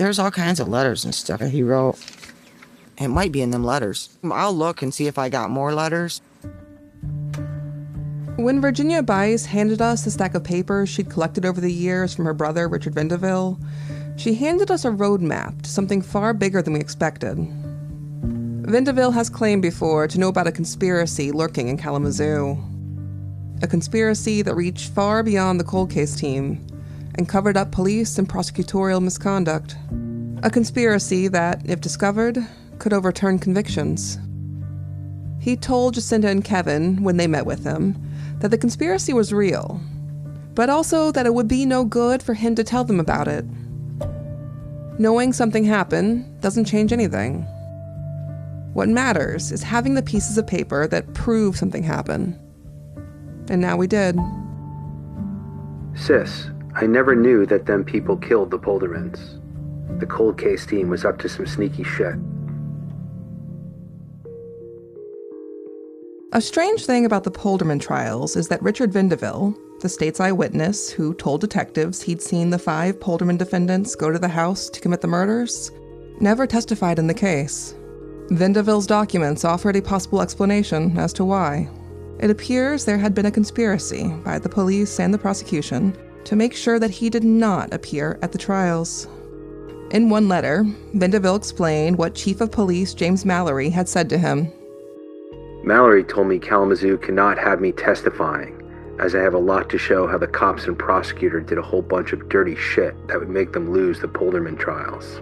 There's all kinds of letters and stuff that he wrote. It might be in them letters. I'll look and see if I got more letters. When Virginia Bice handed us the stack of papers she'd collected over the years from her brother, Richard Vandeville, she handed us a roadmap to something far bigger than we expected. Vandeville has claimed before to know about a conspiracy lurking in Kalamazoo. A conspiracy that reached far beyond the cold case team and covered up police and prosecutorial misconduct. A conspiracy that, if discovered, could overturn convictions. He told Jacinta and Kevin, when they met with him, that the conspiracy was real, but also that it would be no good for him to tell them about it. Knowing something happened doesn't change anything. What matters is having the pieces of paper that prove something happened. And now we did. Sis, I never knew that them people killed the Poldermans. The cold case team was up to some sneaky shit. A strange thing about the Polderman trials is that Richard Vandeville, the state's eyewitness who told detectives he'd seen the 5 Polderman defendants go to the house to commit the murders, never testified in the case. Vandeville's documents offered a possible explanation as to why. It appears there had been a conspiracy by the police and the prosecution to make sure that he did not appear at the trials. In one letter, Vandeville explained what Chief of Police James Mallory had said to him. Mallory told me Kalamazoo cannot have me testifying, as I have a lot to show how the cops and prosecutor did a whole bunch of dirty shit that would make them lose the Polderman trials.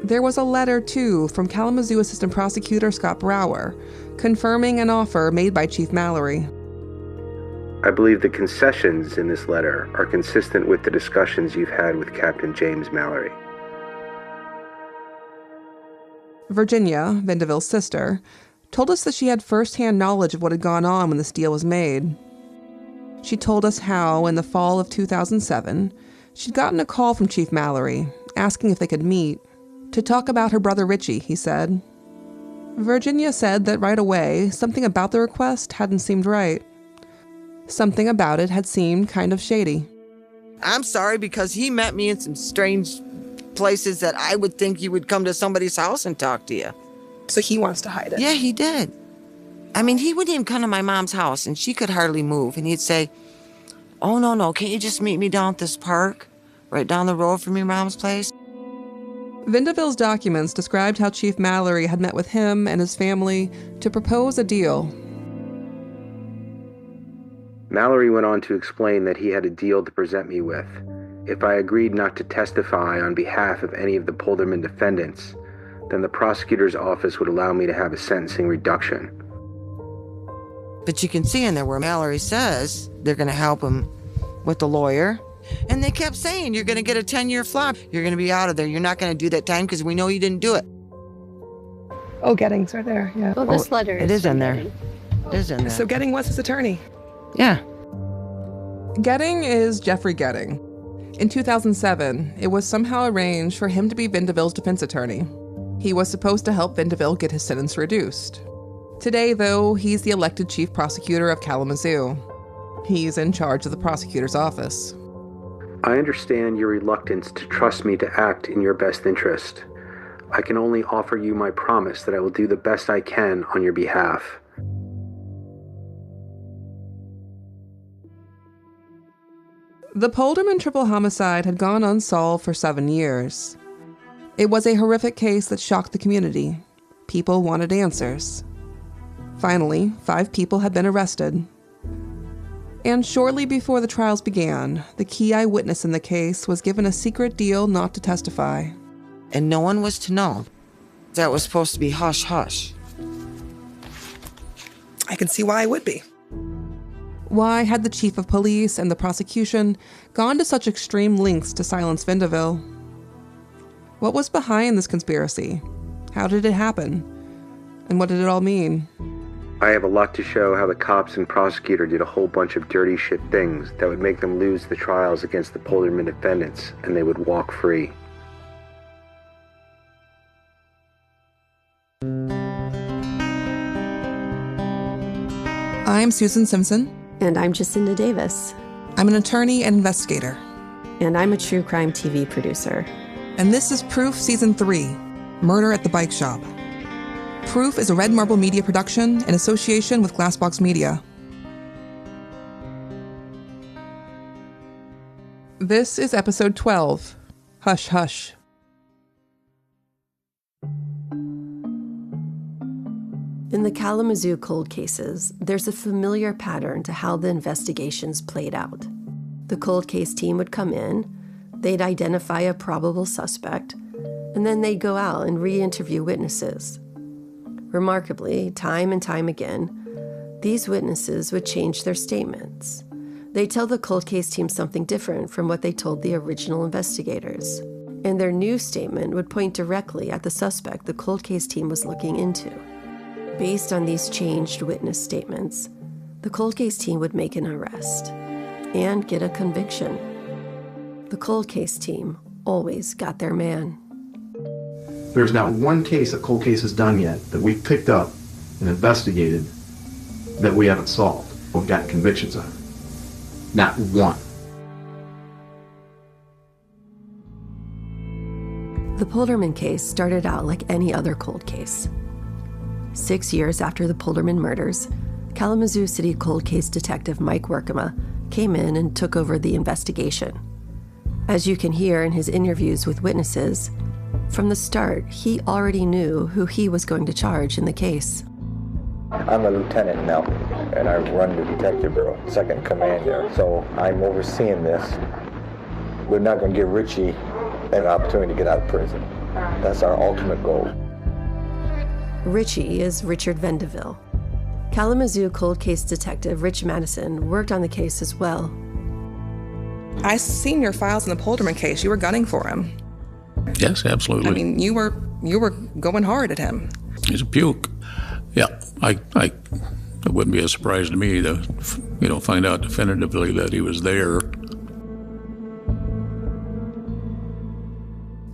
There was a letter, too, from Kalamazoo Assistant Prosecutor Scott Brower, confirming an offer made by Chief Mallory. I believe the concessions in this letter are consistent with the discussions you've had with Captain James Mallory. Virginia, Vandeville's sister, told us that she had first-hand knowledge of what had gone on when this deal was made. She told us how, in the fall of 2007, she'd gotten a call from Chief Mallory, asking if they could meet, to talk about her brother Richie, he said. Virginia said that right away, something about the request hadn't seemed right. Something about it had seemed kind of shady. I'm sorry because he met me in some strange places that I would think you would come to somebody's house and talk to you. So he wants to hide it. Yeah, he did. I mean, he wouldn't even come to my mom's house, and she could hardly move. And he'd say, oh, no, can't you just meet me down at this park, right down the road from your mom's place? Vandeville's documents described how Chief Mallory had met with him and his family to propose a deal. Mallory went on to explain that he had a deal to present me with. If I agreed not to testify on behalf of any of the Polderman defendants, then the prosecutor's office would allow me to have a sentencing reduction. But you can see in there where Mallory says they're going to help him with the lawyer. And they kept saying, you're going to get a 10-year flop. You're going to be out of there. You're not going to do that time because we know you didn't do it. Oh, Gettings right there, yeah. Well, this letter it is in there. Getting. It is in there. So Getting was his attorney? Yeah. Getting is Jeffrey Getting. In 2007, it was somehow arranged for him to be Vandeville's defense attorney. He was supposed to help Vandeville get his sentence reduced. Today, though, he's the elected chief prosecutor of Kalamazoo. He's in charge of the prosecutor's office. I understand your reluctance to trust me to act in your best interest. I can only offer you my promise that I will do the best I can on your behalf. The Polderman triple homicide had gone unsolved for 7 years. It was a horrific case that shocked the community. People wanted answers. Finally, 5 people had been arrested. And shortly before the trials began, the key eyewitness in the case was given a secret deal not to testify. And no one was to know. That was supposed to be hush-hush. I can see why it would be. Why had the chief of police and the prosecution gone to such extreme lengths to silence Vandeville? What was behind this conspiracy? How did it happen? And what did it all mean? I have a lot to show how the cops and prosecutor did a whole bunch of dirty shit things that would make them lose the trials against the Polderman defendants, and they would walk free. I'm Susan Simpson. And I'm Jacinta Davis. I'm an attorney and investigator. And I'm a true crime TV producer. and this is Proof Season 3, Murder at the Bikeshop. Proof is a Red Marble Media production in association with Glassbox Media. This is Episode 12, Hush Hush. In the Kalamazoo cold cases, there's a familiar pattern to how the investigations played out. The cold case team would come in, they'd identify a probable suspect, and then they'd go out and re-interview witnesses. Remarkably, time and time again, these witnesses would change their statements. They'd tell the cold case team something different from what they told the original investigators. And their new statement would point directly at the suspect the cold case team was looking into. Based on these changed witness statements, the cold case team would make an arrest and get a conviction. The cold case team always got their man. There's not one case a cold case has done yet that we've picked up and investigated that we haven't solved or got convictions on. Not one. The Polderman case started out like any other cold case. 6 years after the Polderman murders, Kalamazoo City cold case detective Mike Workema came in and took over the investigation. As you can hear in his interviews with witnesses, from the start, he already knew who he was going to charge in the case. I'm a lieutenant now, and I run the detective bureau, second command there. So I'm overseeing this. We're not going to give Richie an opportunity to get out of prison. That's our ultimate goal. Richie is Richard Vendeville. Kalamazoo cold case detective Rich Madison worked on the case as well. I seen your files in the Polderman case. You were gunning for him. Yes, absolutely. I mean, you were going hard at him. He's a puke. Yeah, it wouldn't be a surprise to me to, find out definitively that he was there.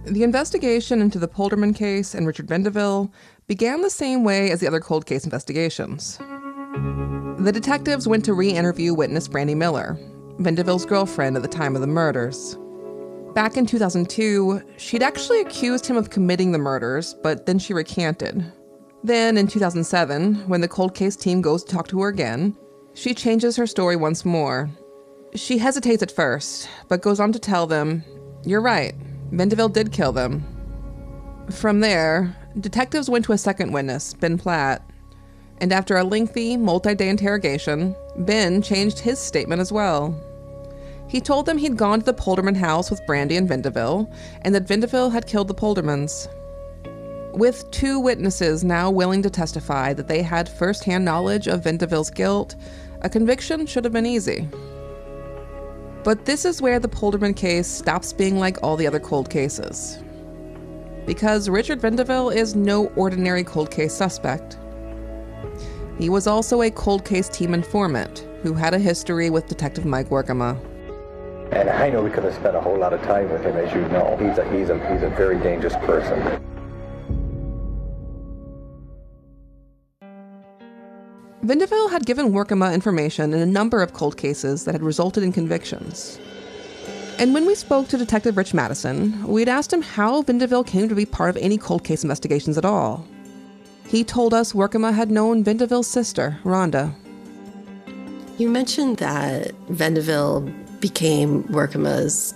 The investigation into the Polderman case and Richard Vendeville began the same way as the other cold case investigations. The detectives went to re-interview witness Brandy Miller, Vendeville's girlfriend at the time of the murders. Back in 2002, she'd actually accused him of committing the murders, but then she recanted. Then in 2007, when the cold case team goes to talk to her again, she changes her story once more. She hesitates at first, but goes on to tell them, "You're right, Vendeville did kill them." From there, detectives went to a second witness, Ben Platt, and after a lengthy, multi-day interrogation, Ben changed his statement as well. He told them he'd gone to the Polderman house with Brandy and Vendeville, and that Vendeville had killed the Poldermans. With two witnesses now willing to testify that they had first-hand knowledge of Vendeville's guilt, a conviction should have been easy. But this is where the Polderman case stops being like all the other cold cases. Because Richard Vendeville is no ordinary cold case suspect. He was also a cold case team informant who had a history with Detective Mike Workema. And I know we could have spent a whole lot of time with him, as you know. He's a very dangerous person. Vendeville had given Workema information in a number of cold cases that had resulted in convictions. And when we spoke to Detective Rich Madison, we'd asked him how Vendeville came to be part of any cold case investigations at all. He told us Workema had known Vendeville's sister, Rhonda. You mentioned that Vendeville became Workema's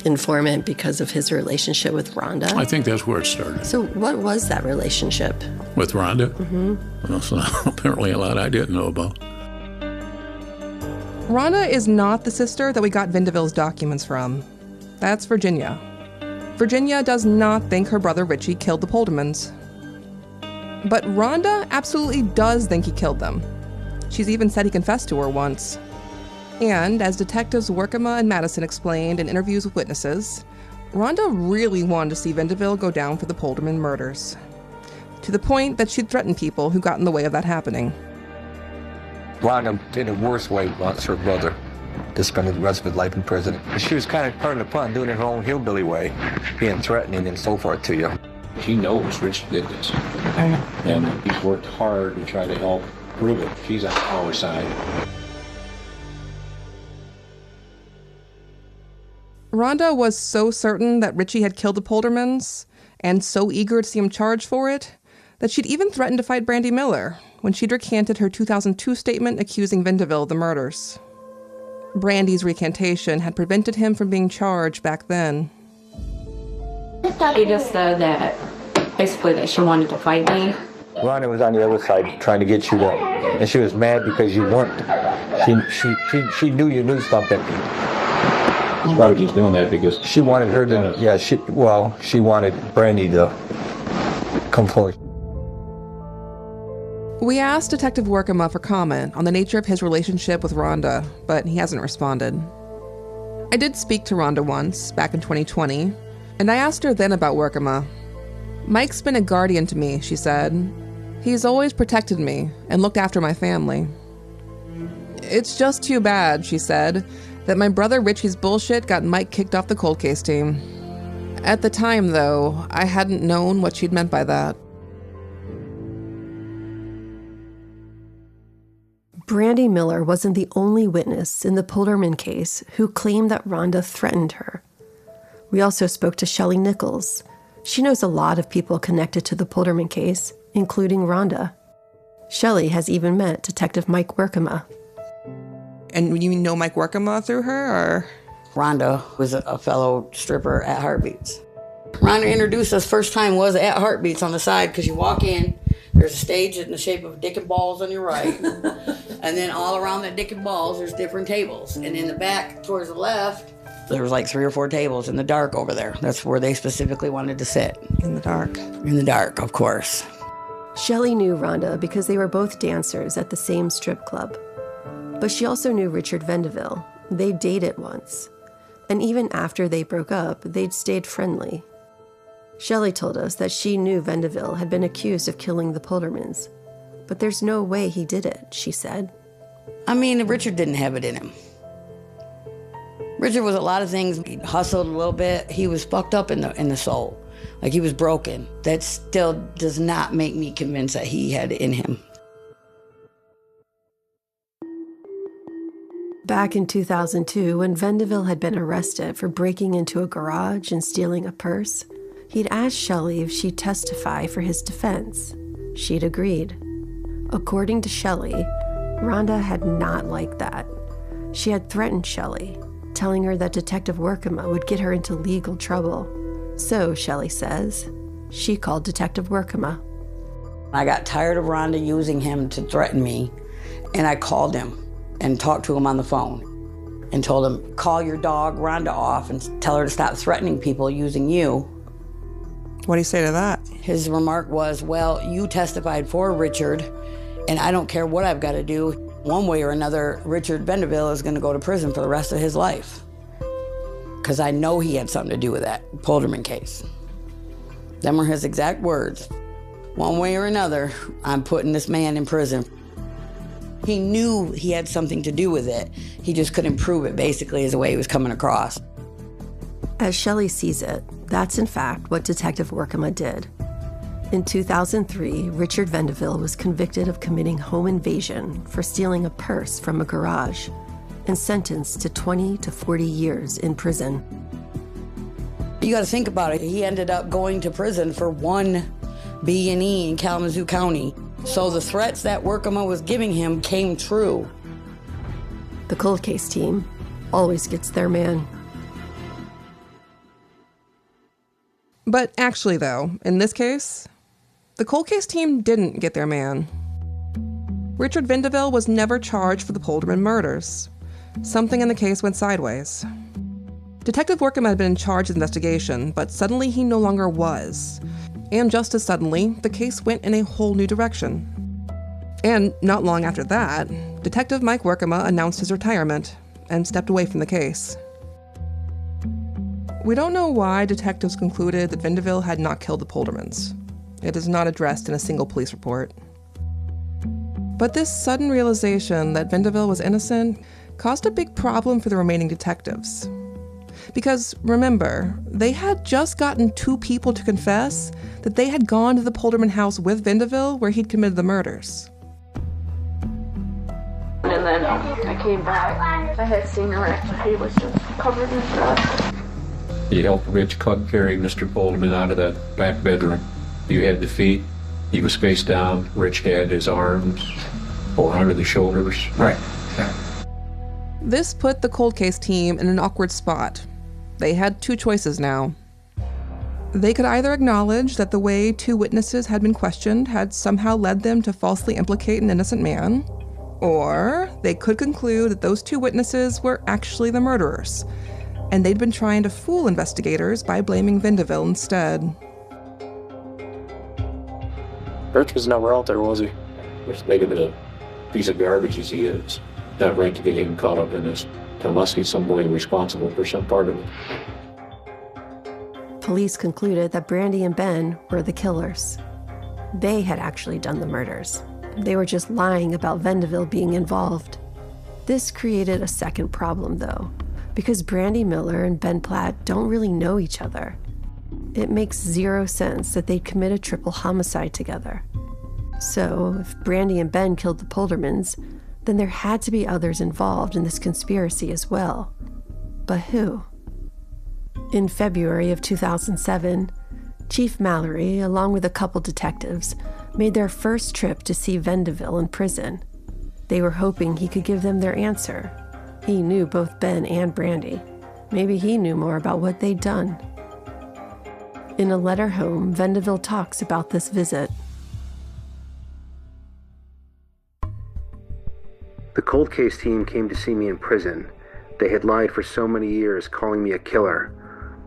informant because of his relationship with Rhonda. I think that's where it started. So what was that relationship? With Rhonda? Mm-hmm. Well, so apparently a lot I didn't know about. Rhonda is not the sister that we got Vendeville's documents from. That's Virginia. Virginia does not think her brother Richie killed the Poldermans. But Rhonda absolutely does think he killed them. She's even said he confessed to her once. And as detectives Workema and Madison explained in interviews with witnesses, Rhonda really wanted to see Vendeville go down for the Polderman murders. To the point that she'd threatened people who got in the way of that happening. Rhonda, in the worst way, wants her brother to spend the rest of his life in prison. She was kind of part of the fun, doing it her own hillbilly way, being threatening and so forth to you. She knows Rich did this. And he's worked hard to try to help prove it. She's on our side. Rhonda was so certain that Richie had killed the Poldermans, and so eager to see him charged for it, that she'd even threatened to fight Brandy Miller when she'd recanted her 2002 statement accusing Vendeville of the murders. Brandy's recantation had prevented him from being charged back then. He just said that, basically, that she wanted to fight me. Rhonda was on the other side trying to get you to, and she was mad because you weren't. She knew you knew something. She's probably just doing that because She wanted her to, yeah, she wanted Brandy to come forward. We asked Detective Workema for comment on the nature of his relationship with Rhonda, but he hasn't responded. I did speak to Rhonda once, back in 2020, and I asked her then about Workema. Mike's been a guardian to me, she said. He's always protected me and looked after my family. It's just too bad, she said, that my brother Richie's bullshit got Mike kicked off the cold case team. At the time, though, I hadn't known what she'd meant by that. Brandy Miller wasn't the only witness in the Polderman case who claimed that Rhonda threatened her. We also spoke to Shelley Nichols. She knows a lot of people connected to the Polderman case, including Rhonda. Shelley has even met Detective Mike Workema. And you know Mike Workema through her, or? Rhonda was a fellow stripper at Heartbeats. Rhonda introduced us first time was at Heartbeats on the side, because you walk in, there's a stage in the shape of dick and balls on your right, and then all around that dick and balls, there's different tables. And in the back, towards the left, there was like 3 or 4 tables in the dark over there. That's where they specifically wanted to sit. In the dark. In the dark, of course. Shelley knew Rhonda because they were both dancers at the same strip club. But she also knew Richard Vendeville. They dated once. And even after they broke up, they'd stayed friendly. Shelley told us that she knew Vendeville had been accused of killing the Poldermans. But there's no way he did it, she said. I mean, Richard didn't have it in him. Richard was a lot of things. He hustled a little bit. He was fucked up in the soul. Like, he was broken. That still does not make me convinced that he had it in him. Back in 2002, when Vendeville had been arrested for breaking into a garage and stealing a purse, he'd asked Shelley if she'd testify for his defense. She'd agreed. According to Shelley, Rhonda had not liked that. She had threatened Shelley, telling her that Detective Workema would get her into legal trouble. So, Shelley says, she called Detective Workema. I got tired of Rhonda using him to threaten me, and I called him and talked to him on the phone and told him, call your dog Rhonda off and tell her to stop threatening people using you. What do you say to that? His remark was, well, you testified for Richard, and I don't care what I've got to do. One way or another, Richard Vendeville is going to go to prison for the rest of his life. Because I know he had something to do with that Polderman case. Them were his exact words. One way or another, I'm putting this man in prison. He knew he had something to do with it. He just couldn't prove it, basically, is the way he was coming across. As Shelley sees it, that's in fact what Detective Workema did. In 2003, Richard Vendeville was convicted of committing home invasion for stealing a purse from a garage and sentenced to 20 to 40 years in prison. You got to think about it. He ended up going to prison for one B&E in Kalamazoo County. So the threats that Workema was giving him came true. The cold case team always gets their man. But actually, though, in this case, the cold case team didn't get their man. Richard Vendeville was never charged for the Polderman murders. Something in the case went sideways. Detective Workema had been in charge of the investigation, but suddenly he no longer was. And just as suddenly, the case went in a whole new direction. And not long after that, Detective Mike Workema announced his retirement and stepped away from the case. We don't know why detectives concluded that Vendeville had not killed the Poldermans. It is not addressed in a single police report. But this sudden realization that Vendeville was innocent caused a big problem for the remaining detectives. Because, remember, they had just gotten 2 people to confess that they had gone to the Polderman house with Vendeville where he'd committed the murders. And then I came back. I had seen her after he was just covered in blood. You helped Rich carry Mr. Polderman out of that back bedroom. You had the feet. He was face down. Rich had his arms or under the shoulders. Right. This put the cold case team in an awkward spot. They had two choices now. They could either acknowledge that the way two witnesses had been questioned had somehow led them to falsely implicate an innocent man, or they could conclude that those two witnesses were actually the murderers, and they'd been trying to fool investigators by blaming Vendeville instead. Rich was never out there, was he? Just making a piece of garbage as he is. Not right to get him caught up in this. There must be somebody responsible for some part of it. Police concluded that Brandy and Ben were the killers. They had actually done the murders. They were just lying about Vendeville being involved. This created a second problem, though, because Brandy Miller and Ben Platt don't really know each other. It makes zero sense that they'd commit a triple homicide together. So, if Brandy and Ben killed the Poldermans, then there had to be others involved in this conspiracy as well. But who? In February of 2007, Chief Mallory, along with a couple detectives, made their first trip to see Vendeville in prison. They were hoping he could give them their answer. He knew both Ben and Brandy. Maybe he knew more about what they'd done. In a letter home, Vendeville talks about this visit. The cold case team came to see me in prison. They had lied for so many years, calling me a killer.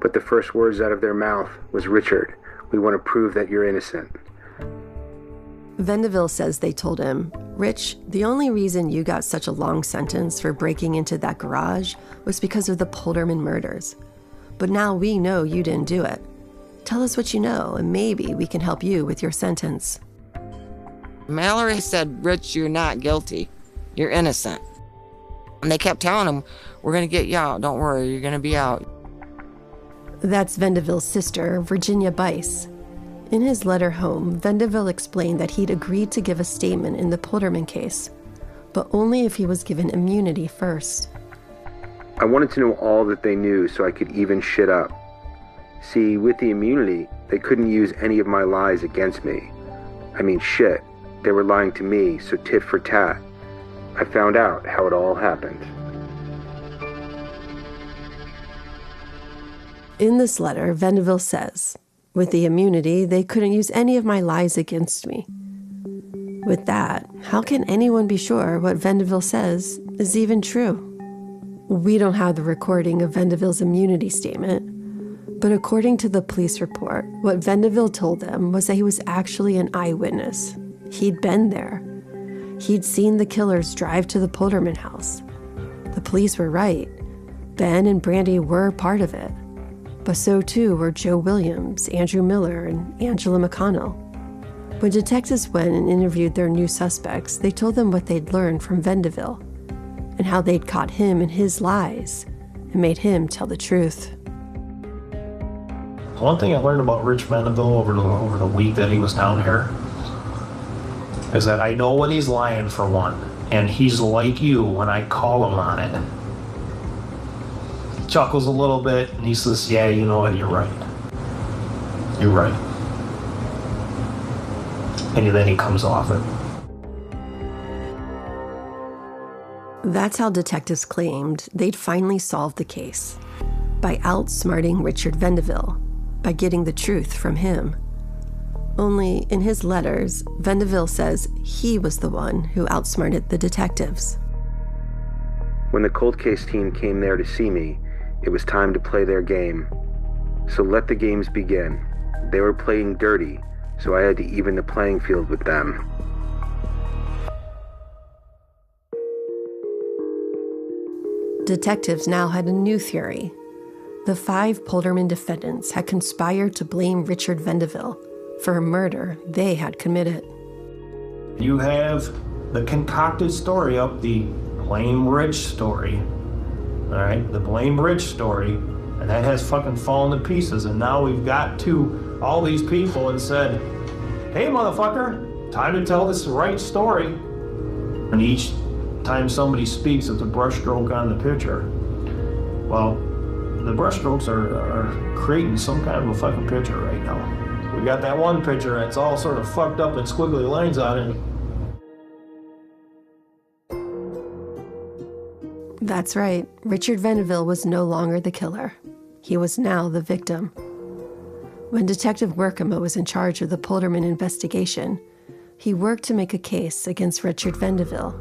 But the first words out of their mouth was, "Richard, we want to prove that you're innocent." Vendeville says they told him, "Rich, the only reason you got such a long sentence for breaking into that garage was because of the Polderman murders. But now we know you didn't do it. Tell us what you know, and maybe we can help you with your sentence." Mallory said, "Rich, you're not guilty. You're innocent." And they kept telling him, "We're going to get you out. Don't worry, you're going to be out." That's Vendeville's sister, Virginia Bice. In his letter home, Vendeville explained that he'd agreed to give a statement in the Polderman case, but only if he was given immunity first. I wanted to know all that they knew so I could even shit up. See, with the immunity, they couldn't use any of my lies against me. I mean, shit, they were lying to me, so tit for tat. I found out how it all happened. In this letter, Vendeville says, "With the immunity, they couldn't use any of my lies against me." With that, how can anyone be sure what Vendeville says is even true? We don't have the recording of Vendeville's immunity statement, but according to the police report, what Vendeville told them was that he was actually an eyewitness. He'd been there. He'd seen the killers drive to the Polderman house. The police were right. Ben and Brandy were part of it. But so too were Joe Williams, Andrew Miller, and Angela McConnell. When detectives went and interviewed their new suspects, they told them what they'd learned from Vendeville and how they'd caught him in his lies and made him tell the truth. One thing I learned about Rich Vendeville over the week that he was down here is that I know when he's lying, for one, and he's like you when I call him on it. He chuckles a little bit and he says, "Yeah, you know what, you're right. You're right." And then he comes off it. That's how detectives claimed they'd finally solved the case, by outsmarting Richard Vendeville, by getting the truth from him. Only in his letters, Vendeville says he was the one who outsmarted the detectives. When the cold case team came there to see me, it was time to play their game. So let the games begin. They were playing dirty, so I had to even the playing field with them. Detectives now had a new theory. The 5 Polderman defendants had conspired to blame Richard Vendeville for a murder they had committed. You have the concocted story up, the Blame Rich story. All right, the Blame Rich story, and that has fucking fallen to pieces. And now we've got to all these people and said, "Hey, motherfucker, time to tell this right story." And each time somebody speaks, it's a brushstroke on the picture. Well, The brushstrokes are creating some kind of a fucking picture right now. We got that one picture that's all sort of fucked up and squiggly lines on it. That's right. Richard Vendeville was no longer the killer. He was now the victim. When Detective Workema was in charge of the Polderman investigation, he worked to make a case against Richard Vendeville.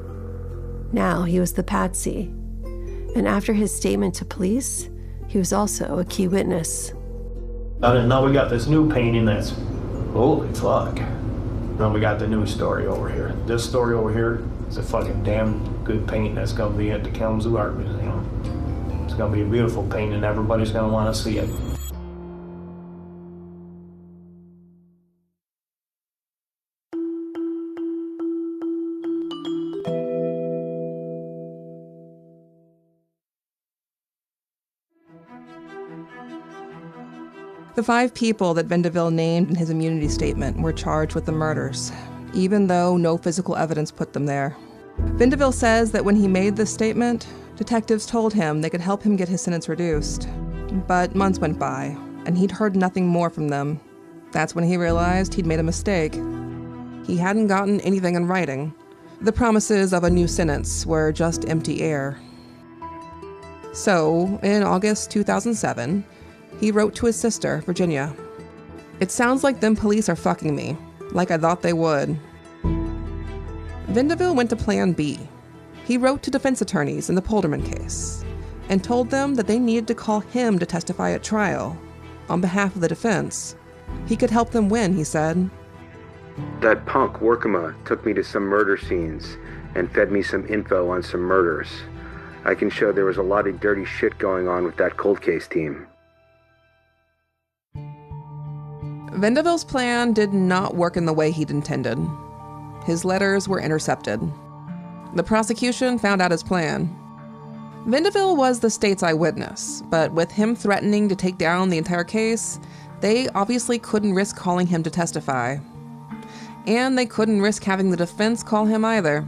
Now he was the patsy. And after his statement to police, he was also a key witness. And now we got this new painting that's, holy fuck. Now we got the new story over here. This story over here is a fucking damn good painting that's gonna be at the Kalamazoo Art Museum. It's gonna be a beautiful painting and everybody's gonna wanna see it. The 5 people that Vendeville named in his immunity statement were charged with the murders, even though no physical evidence put them there. Vendeville says that when he made this statement, detectives told him they could help him get his sentence reduced. But months went by, and he'd heard nothing more from them. That's when he realized he'd made a mistake. He hadn't gotten anything in writing. The promises of a new sentence were just empty air. So, in August 2007, he wrote to his sister, Virginia. "It sounds like them police are fucking me, like I thought they would." Vendeville went to Plan B. He wrote to defense attorneys in the Polderman case and told them that they needed to call him to testify at trial on behalf of the defense. He could help them win, he said. That punk Workema took me to some murder scenes and fed me some info on some murders. I can show there was a lot of dirty shit going on with that cold case team. Vendeville's plan did not work in the way he'd intended. His letters were intercepted. The prosecution found out his plan. Vendeville was the state's eyewitness, but with him threatening to take down the entire case, they obviously couldn't risk calling him to testify. And they couldn't risk having the defense call him either.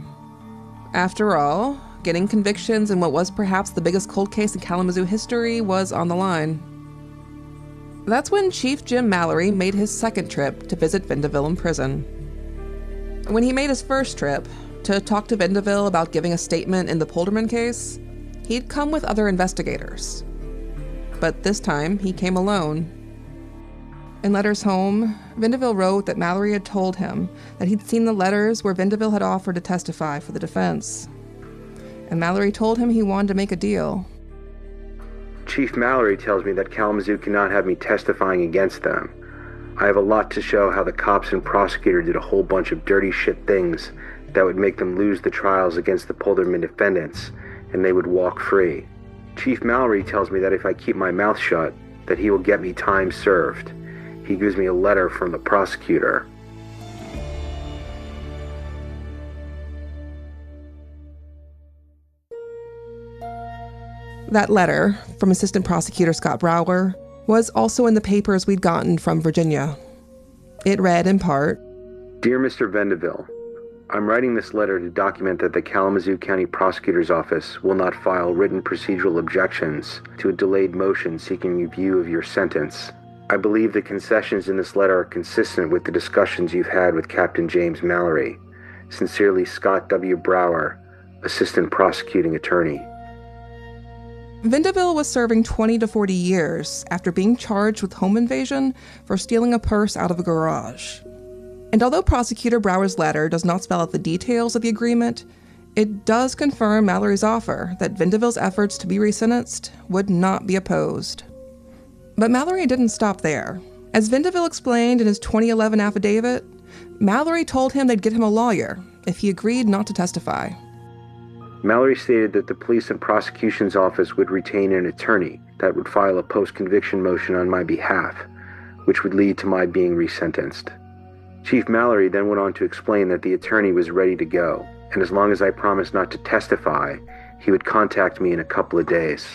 After all, getting convictions in what was perhaps the biggest cold case in Kalamazoo history was on the line. That's when Chief Jim Mallory made his second trip to visit Vendeville in prison. When he made his first trip to talk to Vendeville about giving a statement in the Polderman case, he'd come with other investigators. But this time, he came alone. In letters home, Vendeville wrote that Mallory had told him that he'd seen the letters where Vendeville had offered to testify for the defense. And Mallory told him he wanted to make a deal. Chief Mallory tells me that Kalamazoo cannot have me testifying against them. I have a lot to show how the cops and prosecutor did a whole bunch of dirty shit things that would make them lose the trials against the Polderman defendants, and they would walk free. Chief Mallory tells me that if I keep my mouth shut, that he will get me time served. He gives me a letter from the prosecutor. That letter from Assistant Prosecutor Scott Brower was also in the papers we'd gotten from Virginia. It read in part, Dear Mr. Vendeville, I'm writing this letter to document that the Kalamazoo County Prosecutor's Office will not file written procedural objections to a delayed motion seeking review of your sentence. I believe the concessions in this letter are consistent with the discussions you've had with Captain James Mallory. Sincerely, Scott W. Brower, Assistant Prosecuting Attorney. Vendeville was serving 20 to 40 years after being charged with home invasion for stealing a purse out of a garage. And although Prosecutor Brower's letter does not spell out the details of the agreement, it does confirm Mallory's offer that Vendeville's efforts to be resentenced would not be opposed. But Mallory didn't stop there. As Vendeville explained in his 2011 affidavit, Mallory told him they'd get him a lawyer if he agreed not to testify. Mallory stated that the police and prosecution's office would retain an attorney that would file a post-conviction motion on my behalf, which would lead to my being resentenced. Chief Mallory then went on to explain that the attorney was ready to go, and as long as I promised not to testify, he would contact me in a couple of days.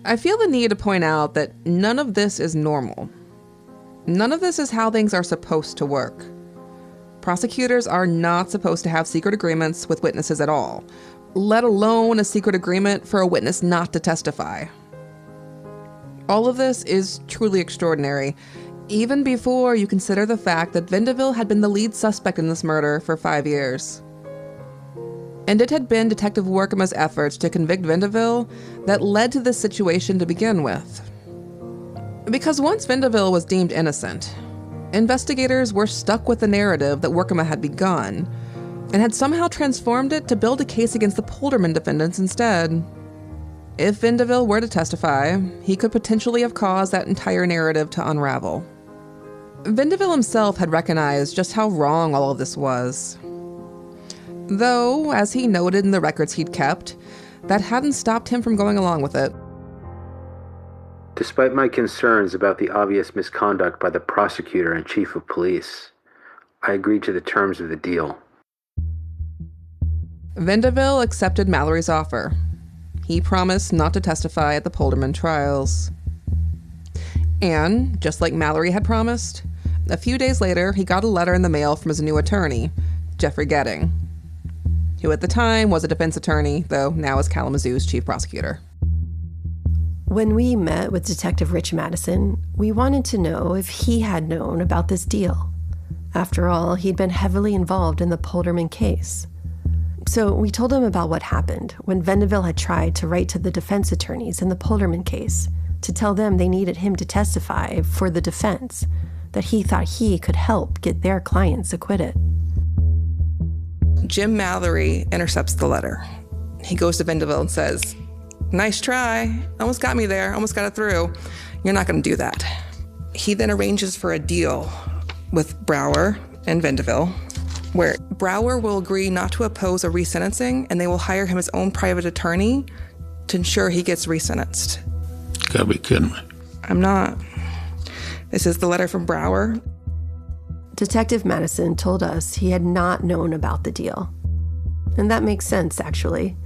I feel the need to point out that none of this is normal. None of this is how things are supposed to work. Prosecutors are not supposed to have secret agreements with witnesses at all. let alone a secret agreement for a witness not to testify. All of this is truly extraordinary, even before you consider the fact that Vendeville had been the lead suspect in this murder for 5 years. And it had been Detective Workema's efforts to convict Vendeville that led to this situation to begin with. Because once Vendeville was deemed innocent, investigators were stuck with the narrative that Workema had begun and had somehow transformed it to build a case against the Polderman defendants instead. If Vendeville were to testify, he could potentially have caused that entire narrative to unravel. Vendeville himself had recognized just how wrong all of this was. Though, as he noted in the records he'd kept, that hadn't stopped him from going along with it. Despite my concerns about the obvious misconduct by the prosecutor and chief of police, I agreed to the terms of the deal. Vendeville accepted Mallory's offer. He promised not to testify at the Polderman trials. And, just like Mallory had promised, a few days later he got a letter in the mail from his new attorney, Jeffrey Getting, who at the time was a defense attorney, though now is Kalamazoo's chief prosecutor. When we met with Detective Rich Madison, we wanted to know if he had known about this deal. After all, he'd been heavily involved in the Polderman case. So we told him about what happened when Vendeville had tried to write to the defense attorneys in the Polderman case to tell them they needed him to testify for the defense, that he thought he could help get their clients acquitted. Jim Mallory intercepts the letter. He goes to Vendeville and says, "Nice try. Almost got me there. Almost got it through. You're not going to do that." He then arranges for a deal with Brower and Vendeville, where Brower will agree not to oppose a resentencing, and they will hire him his own private attorney to ensure he gets resentenced. Gotta be kidding me. I'm not. This is the letter from Brower. Detective Madison told us he had not known about the deal. And that makes sense, actually.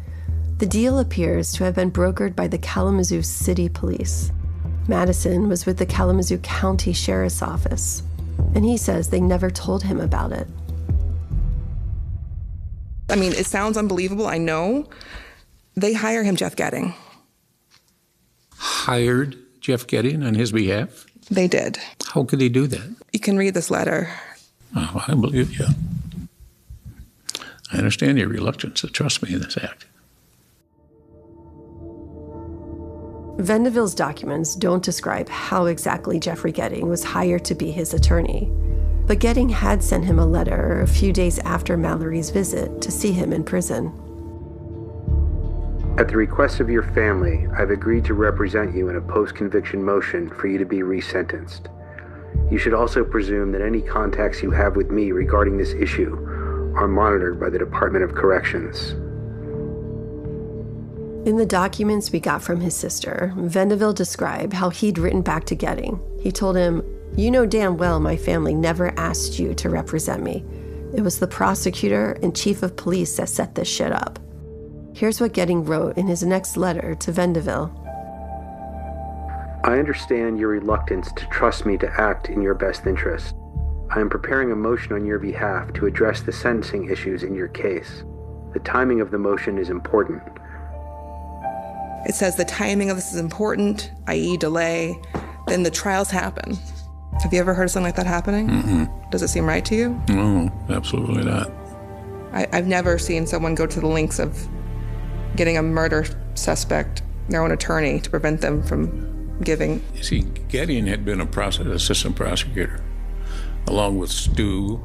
The deal appears to have been brokered by the Kalamazoo City Police. Madison was with the Kalamazoo County Sheriff's Office, and he says they never told him about it. I mean, it sounds unbelievable, I know. They hire him Jeff Getting. Hired Jeff Getting on his behalf? They did. How could he do that? You can read this letter. Oh, I believe you. I understand your reluctance to trust me in this act. Vendeville's documents don't describe how exactly Jeffrey Getting was hired to be his attorney, but Getting had sent him a letter a few days after Mallory's visit to see him in prison. At the request of your family, I've agreed to represent you in a post-conviction motion for you to be resentenced. You should also presume that any contacts you have with me regarding this issue are monitored by the Department of Corrections. In the documents we got from his sister, Vendeville described how he'd written back to Getting. He told him, "You know damn well my family never asked you to represent me. It was the prosecutor and chief of police that set this shit up." Here's what Getting wrote in his next letter to Vendeville. I understand your reluctance to trust me to act in your best interest. I am preparing a motion on your behalf to address the sentencing issues in your case. The timing of the motion is important. It says the timing of this is important, i.e. delay. Then the trials happen. Have you ever heard of something like that happening? Mm-mm. Does it seem right to you? No, absolutely not. I've never seen someone go to the lengths of getting a murder suspect their own attorney to prevent them from giving. You see, Getting had been assistant prosecutor, along with Stu,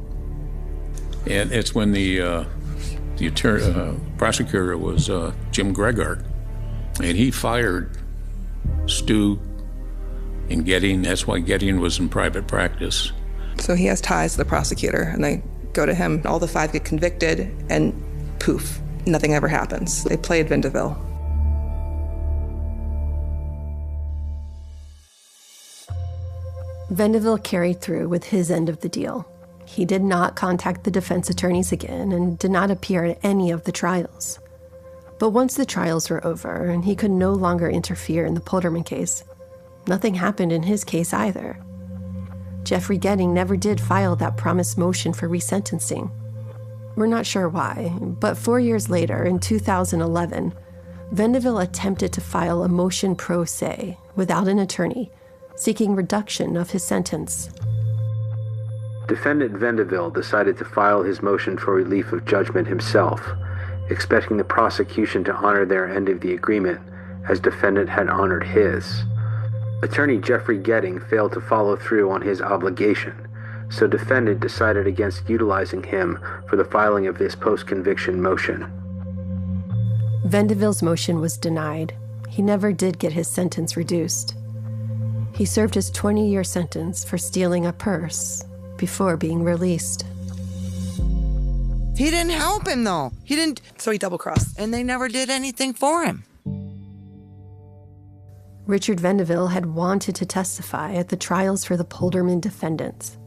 and it's when the prosecutor was Jim Gregard, and he fired Stu and Getting. That's why Getting was in private practice. So he has ties to the prosecutor, and they go to him. All the 5 get convicted, and poof, nothing ever happens. They played Vendeville. Vendeville carried through with his end of the deal. He did not contact the defense attorneys again and did not appear at any of the trials. But once the trials were over and he could no longer interfere in the Polderman case, nothing happened in his case either. Jeffrey Getting never did file that promised motion for resentencing. We're not sure why, but 4 years later, in 2011, Vendeville attempted to file a motion pro se, without an attorney, seeking reduction of his sentence. Defendant Vendeville decided to file his motion for relief of judgment himself, expecting the prosecution to honor their end of the agreement as defendant had honored his. Attorney Jeffrey Getting failed to follow through on his obligation, so defendant decided against utilizing him for the filing of this post-conviction motion. Vendeville's motion was denied. He never did get his sentence reduced. He served his 20-year sentence for stealing a purse before being released. He didn't help him, though. He didn't. So he double-crossed. And they never did anything for him. Richard Vendeville had wanted to testify at the trials for the Polderman defendants,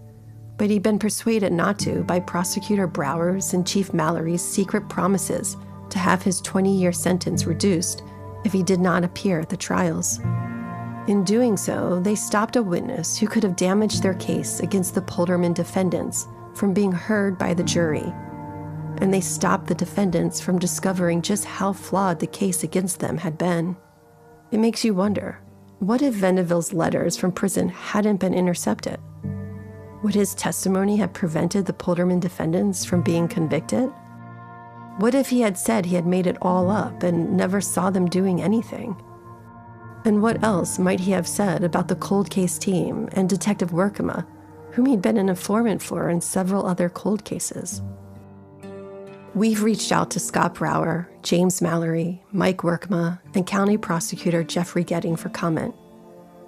but he'd been persuaded not to by Prosecutor Brower's and Chief Mallory's secret promises to have his 20-year sentence reduced if he did not appear at the trials. In doing so, they stopped a witness who could have damaged their case against the Polderman defendants from being heard by the jury. And they stopped the defendants from discovering just how flawed the case against them had been. It makes you wonder, what if Vendeville's letters from prison hadn't been intercepted? Would his testimony have prevented the Polderman defendants from being convicted? What if he had said he had made it all up and never saw them doing anything? And what else might he have said about the cold case team and Detective Workema, whom he'd been an informant for in several other cold cases? We've reached out to Scott Brower, James Mallory, Mike Workema, and County Prosecutor Jeffrey Getting for comment.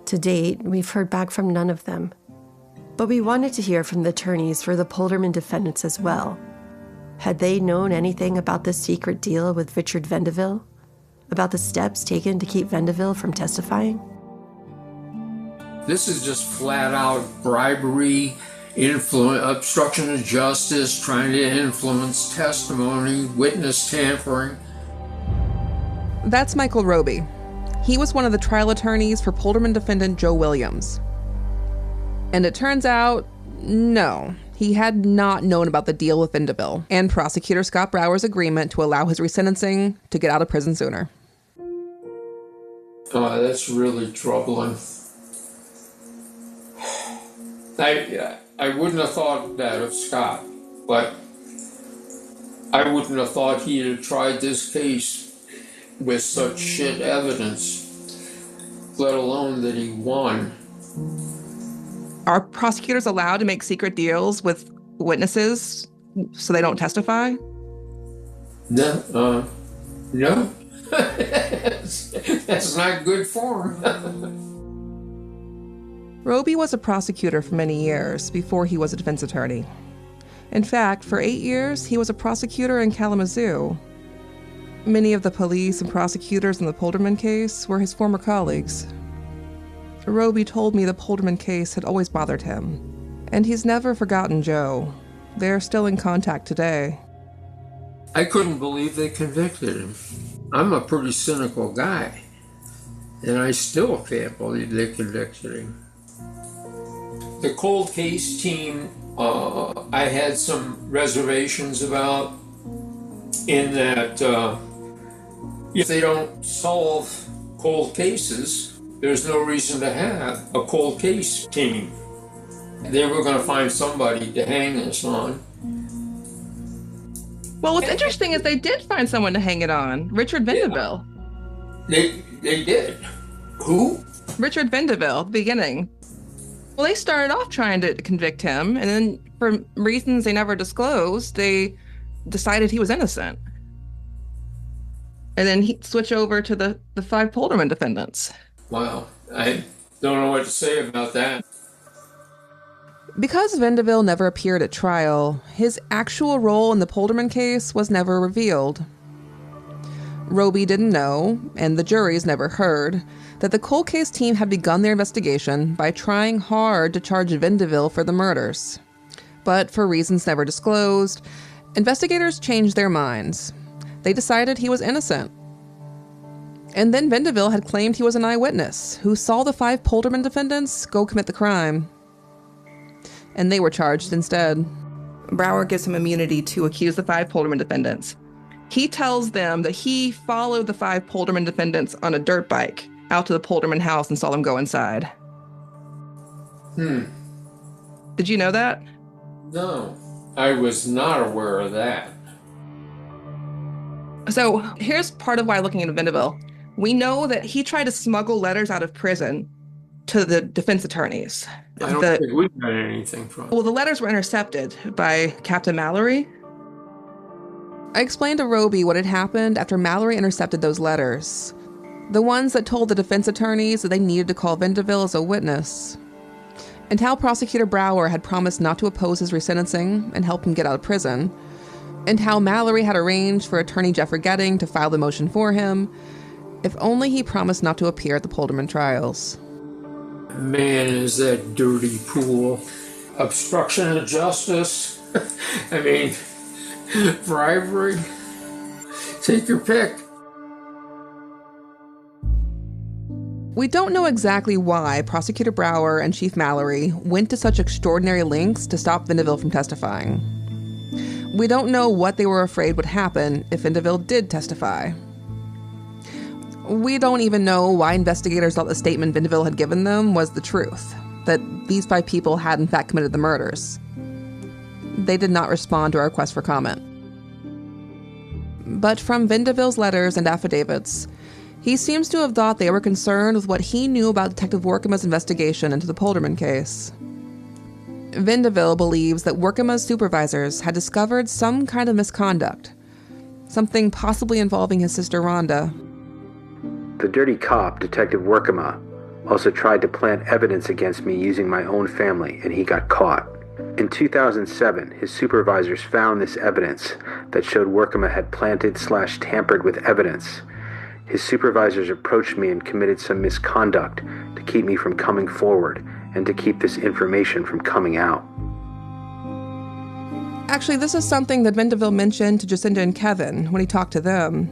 To date, we've heard back from none of them. But we wanted to hear from the attorneys for the Polderman defendants as well. Had they known anything about this secret deal with Richard Vendeville? About the steps taken to keep Vendeville from testifying? This is just flat out bribery, obstruction of justice, trying to influence testimony, witness tampering. That's Michael Roby. He was one of the trial attorneys for Polderman defendant Joe Williams. And it turns out, no, he had not known about the deal with Vendeville and prosecutor Scott Brower's agreement to allow his resentencing to get out of prison sooner. That's really troubling. I wouldn't have thought that of Scott, but I wouldn't have thought he'd have tried this case with such shit evidence, let alone that he won. Are prosecutors allowed to make secret deals with witnesses so they don't testify? No. That's not good form. Roby was a prosecutor for many years before he was a defense attorney. In fact, for 8 years, he was a prosecutor in Kalamazoo. Many of the police and prosecutors in the Polderman case were his former colleagues. Roby told me the Polderman case had always bothered him, and he's never forgotten Joe. They're still in contact today. I couldn't believe they convicted him. I'm a pretty cynical guy, and I still can't believe they convicted him. The cold case team, I had some reservations about, in that if they don't solve cold cases, there's no reason to have a cold case team. They were going to find somebody to hang this on. Well, what's interesting is they did find someone to hang it on. Richard Vendeville. Yeah. They did. Who? Richard Vendeville, at the beginning. Well, they started off trying to convict him, and then for reasons they never disclosed, they decided he was innocent. And then he switched over to the 5 Polderman defendants. Wow. I don't know what to say about that. Because Vendeville never appeared at trial, his actual role in the Polderman case was never revealed. Roby didn't know, and the juries never heard, that the cold case team had begun their investigation by trying hard to charge Vendeville for the murders. But for reasons never disclosed, investigators changed their minds. They decided he was innocent. And then Vendeville had claimed he was an eyewitness who saw the 5 Polderman defendants go commit the crime. And they were charged instead. Brower gives him immunity to accuse the 5 Polderman defendants. He tells them that he followed the 5 Polderman defendants on a dirt bike out to the Polderman house and saw them go inside. Did you know that? No, I was not aware of that. So here's part of why looking into Vendeville. We know that he tried to smuggle letters out of prison to the defense attorneys. I don't think we got anything from it. Well, the letters were intercepted by Captain Mallory. I explained to Roby what had happened after Mallory intercepted those letters. The ones that told the defense attorneys that they needed to call Vendeville as a witness. And how Prosecutor Brower had promised not to oppose his resentencing and help him get out of prison. And how Mallory had arranged for attorney Jeffrey Getting to file the motion for him, if only he promised not to appear at the Polderman trials. Man, is that dirty pool. Obstruction of justice. I mean, bribery. Take your pick. We don't know exactly why Prosecutor Brower and Chief Mallory went to such extraordinary lengths to stop Vendeville from testifying. We don't know what they were afraid would happen if Vendeville did testify. We don't even know why investigators thought the statement Vendeville had given them was the truth, that these 5 people had in fact committed the murders. They did not respond to our request for comment. But from Vendeville's letters and affidavits, he seems to have thought they were concerned with what he knew about Detective Workema's investigation into the Polderman case. Vendeville believes that Workema's supervisors had discovered some kind of misconduct, something possibly involving his sister Rhonda. The dirty cop, Detective Workema, also tried to plant evidence against me using my own family, and he got caught. In 2007, his supervisors found this evidence that showed Workema had planted/tampered with evidence. His supervisors approached me and committed some misconduct to keep me from coming forward and to keep this information from coming out. Actually, this is something that Vendeville mentioned to Jacinda and Kevin when he talked to them.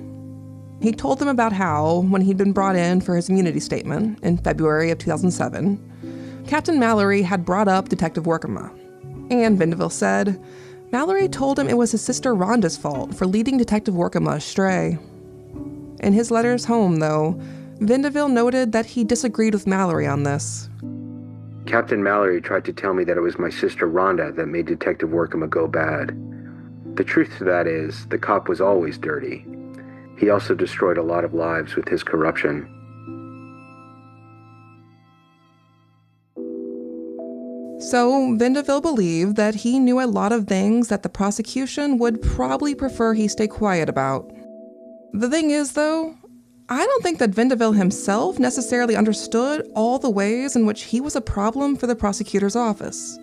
He told them about how, when he'd been brought in for his immunity statement in February of 2007, Captain Mallory had brought up Detective Workema. And Vendeville said, Mallory told him it was his sister Rhonda's fault for leading Detective Workema astray. In his letters home, though, Vendeville noted that he disagreed with Mallory on this. Captain Mallory tried to tell me that it was my sister Rhonda that made Detective Workema go bad. The truth to that is, the cop was always dirty. He also destroyed a lot of lives with his corruption. So, Vendeville believed that he knew a lot of things that the prosecution would probably prefer he stay quiet about. The thing is, though, I don't think that Vendeville himself necessarily understood all the ways in which he was a problem for the prosecutor's office.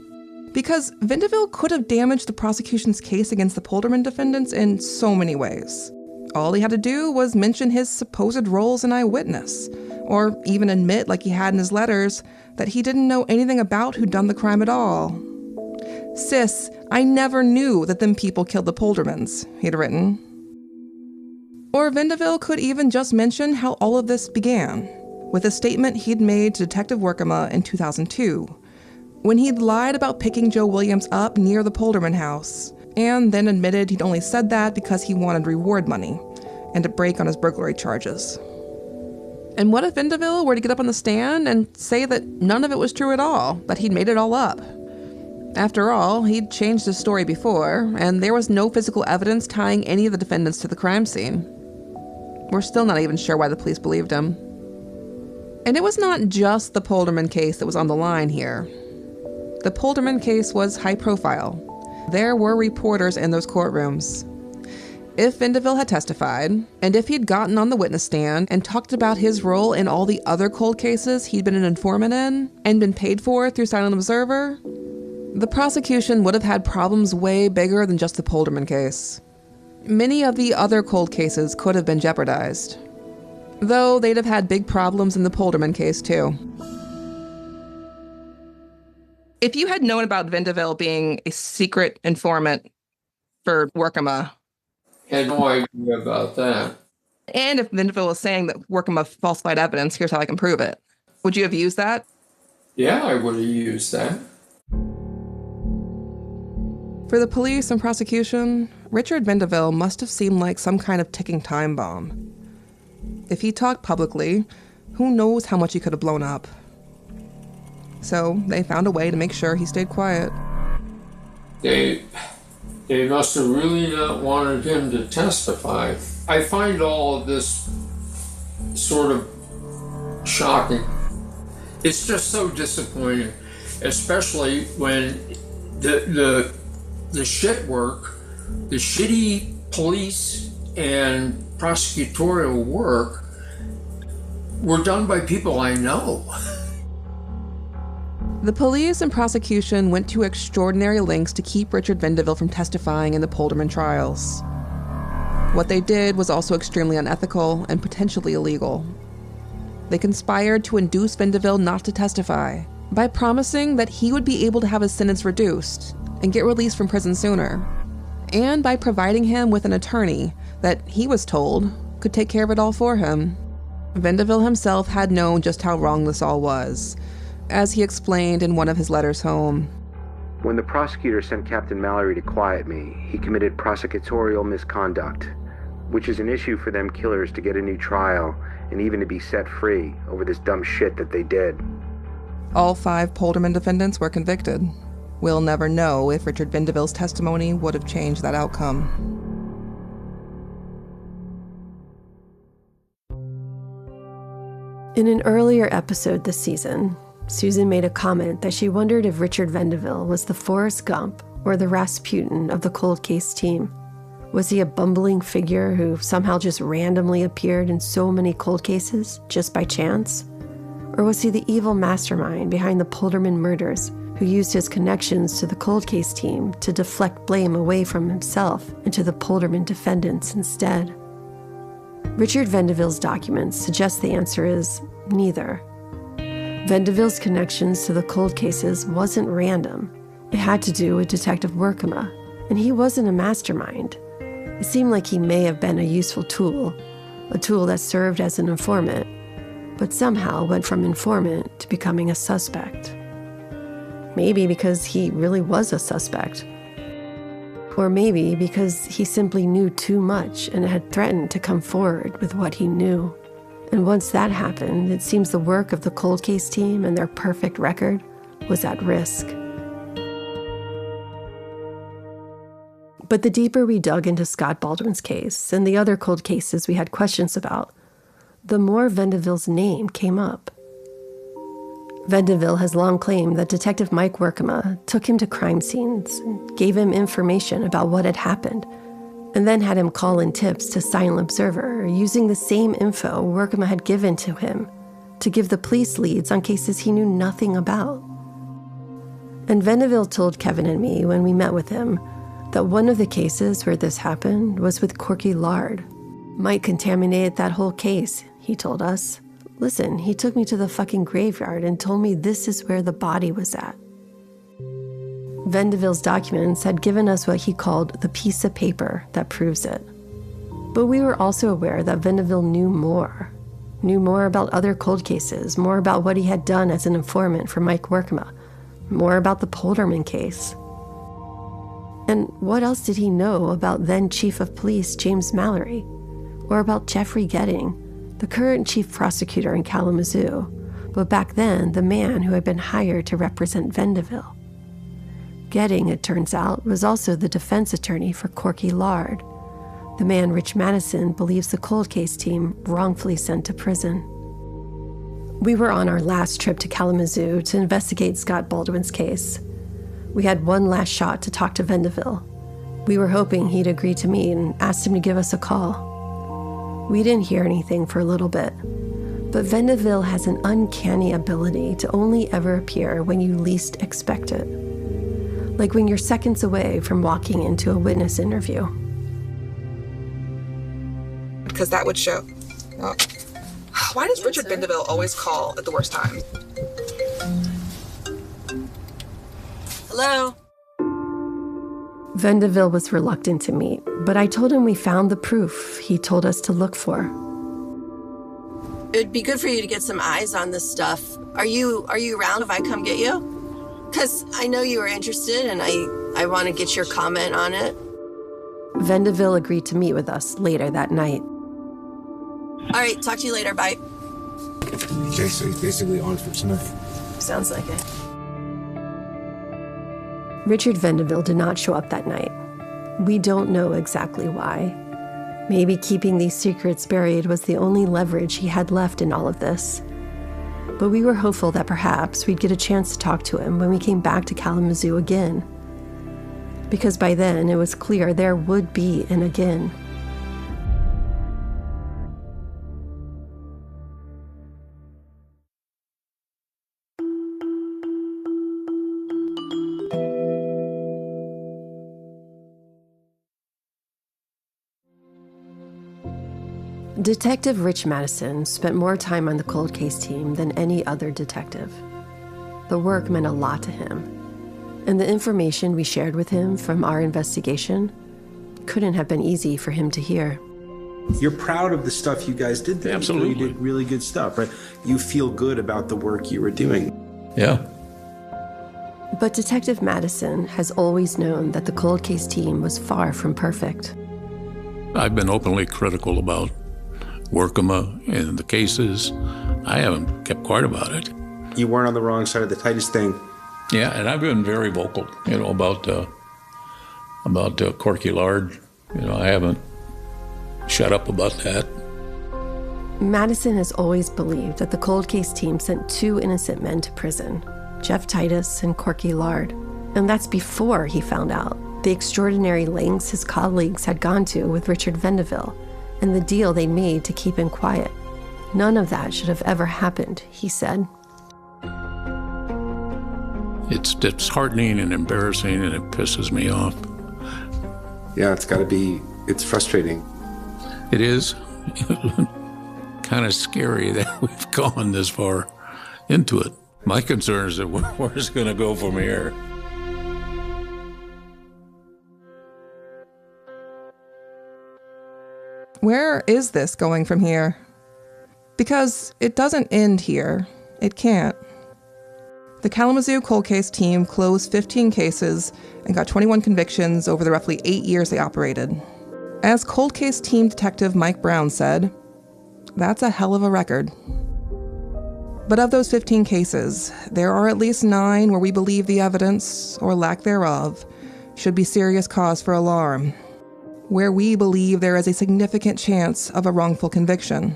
Because Vendeville could have damaged the prosecution's case against the Polderman defendants in so many ways. All he had to do was mention his supposed role as an eyewitness, or even admit, like he had in his letters, that he didn't know anything about who'd done the crime at all. Sis, I never knew that them people killed the Poldermans, he'd written. Or Vendeville could even just mention how all of this began, with a statement he'd made to Detective Workema in 2002, when he'd lied about picking Joe Williams up near the Polderman house, and then admitted he'd only said that because he wanted reward money and a break on his burglary charges. And what if Vendeville were to get up on the stand and say that none of it was true at all, that he'd made it all up? After all, he'd changed his story before, and there was no physical evidence tying any of the defendants to the crime scene. We're still not even sure why the police believed him. And it was not just the Polderman case that was on the line here. The Polderman case was high profile. There were reporters in those courtrooms. If Vendeville had testified, and if he'd gotten on the witness stand and talked about his role in all the other cold cases he'd been an informant in, and been paid for through Silent Observer, the prosecution would have had problems way bigger than just the Polderman case. Many of the other cold cases could have been jeopardized, though they'd have had big problems in the Polderman case too. If you had known about Vendeville being a secret informant for Workema, Had no idea about that. and if Vendeville was saying that Workema falsified evidence, here's how I can prove it, would you have used that? Yeah, I would have used that. For the police and prosecution, Richard Vendeville must have seemed like some kind of ticking time bomb. If he talked publicly, who knows how much he could have blown up. So they found a way to make sure he stayed quiet. They must have really not wanted him to testify. I find all of this sort of shocking. It's just so disappointing, especially when the shit work, the shitty police and prosecutorial work were done by people I know. The police and prosecution went to extraordinary lengths to keep Richard Vendeville from testifying in the Polderman trials. What they did was also extremely unethical and potentially illegal. They conspired to induce Vendeville not to testify by promising that he would be able to have his sentence reduced and get released from prison sooner, and by providing him with an attorney that he was told could take care of it all for him. Vendeville himself had known just how wrong this all was, as he explained in one of his letters home. When the prosecutor sent Captain Mallory to quiet me, he committed prosecutorial misconduct, which is an issue for them killers to get a new trial and even to be set free over this dumb shit that they did. All 5 Polderman defendants were convicted. We'll never know if Richard Vendeville's testimony would have changed that outcome. In an earlier episode this season, Susan made a comment that she wondered if Richard Vendeville was the Forrest Gump or the Rasputin of the cold case team. Was he a bumbling figure who somehow just randomly appeared in so many cold cases just by chance? Or was he the evil mastermind behind the Polderman murders who used his connections to the cold case team to deflect blame away from himself and to the Polderman defendants instead? Richard Vendeville's documents suggest the answer is neither. Vendeville's connections to the cold cases wasn't random. It had to do with Detective Workema, and he wasn't a mastermind. It seemed like he may have been a useful tool, a tool that served as an informant, but somehow went from informant to becoming a suspect. Maybe because he really was a suspect. Or maybe because he simply knew too much and had threatened to come forward with what he knew. And once that happened, it seems the work of the cold case team and their perfect record was at risk. But the deeper we dug into Scott Baldwin's case and the other cold cases we had questions about, the more Vendeville's name came up. Vendeville has long claimed that Detective Mike Workema took him to crime scenes and gave him information about what had happened, and then had him call in tips to Silent Observer using the same info Workema had given to him to give the police leads on cases he knew nothing about. And Vendeville told Kevin and me when we met with him that one of the cases where this happened was with Corky Lard. Mike contaminated that whole case, he told us. Listen, he took me to the fucking graveyard and told me this is where the body was at. Vendeville's documents had given us what he called the piece of paper that proves it. But we were also aware that Vendeville knew more about other cold cases, more about what he had done as an informant for Mike Workema, more about the Polderman case. And what else did he know about then Chief of Police James Mallory, or about Jeffrey Getting, the current chief prosecutor in Kalamazoo, but back then the man who had been hired to represent Vendeville? Getting, it turns out, was also the defense attorney for Corky Lard, the man Rich Madison believes the cold case team wrongfully sent to prison. We were on our last trip to Kalamazoo to investigate Scott Baldwin's case. We had one last shot to talk to Vendeville. We were hoping he'd agree to meet and asked him to give us a call. We didn't hear anything for a little bit, but Vendeville has an uncanny ability to only ever appear when you least expect it. Like when you're seconds away from walking into a witness interview. Because that would show. Oh. Why does Richard Vendeville always call at the worst time? Hello? Vendeville was reluctant to meet, but I told him we found the proof he told us to look for. It'd be good for you to get some eyes on this stuff. Are you around if I come get you? Because I know you were interested, and I I want to get your comment on it. Vendeville agreed to meet with us later that night. All right, talk to you later. Bye. Okay, so he's basically on for tonight. Sounds like it. Richard Vendeville did not show up that night. We don't know exactly why. Maybe keeping these secrets buried was the only leverage he had left in all of this. But we were hopeful that perhaps we'd get a chance to talk to him when we came back to Kalamazoo again. Because by then it was clear there would be an again. Detective Rich Madison spent more time on the cold case team than any other detective. The work meant a lot to him, and the information we shared with him from our investigation couldn't have been easy for him to hear. You're proud of the stuff you guys did there. Absolutely. You did really good stuff, right? You feel good about the work you were doing. Yeah. But Detective Madison has always known that the cold case team was far from perfect. I've been openly critical about Workema and the cases. I haven't kept quiet about it. You weren't on the wrong side of the Titus thing. Yeah, and I've been very vocal, about Corky Lard. I haven't shut up about that. Madison has always believed that the cold case team sent 2 innocent men to prison, Jeff Titus and Corky Lard. And that's before he found out the extraordinary lengths his colleagues had gone to with Richard Vendeville and the deal they made to keep him quiet. None of that should have ever happened, he said. It's disheartening and embarrassing, and it pisses me off. Yeah, it's frustrating. It is kind of scary that we've gone this far into it. My concern is that where's it going to go from here? Where is this going from here? Because it doesn't end here. It can't. The Kalamazoo cold case team closed 15 cases and got 21 convictions over the roughly 8 years they operated. As cold case team detective Mike Brown said, that's a hell of a record. But of those 15 cases, there are at least 9 where we believe the evidence, or lack thereof, should be serious cause for alarm, where we believe there is a significant chance of a wrongful conviction.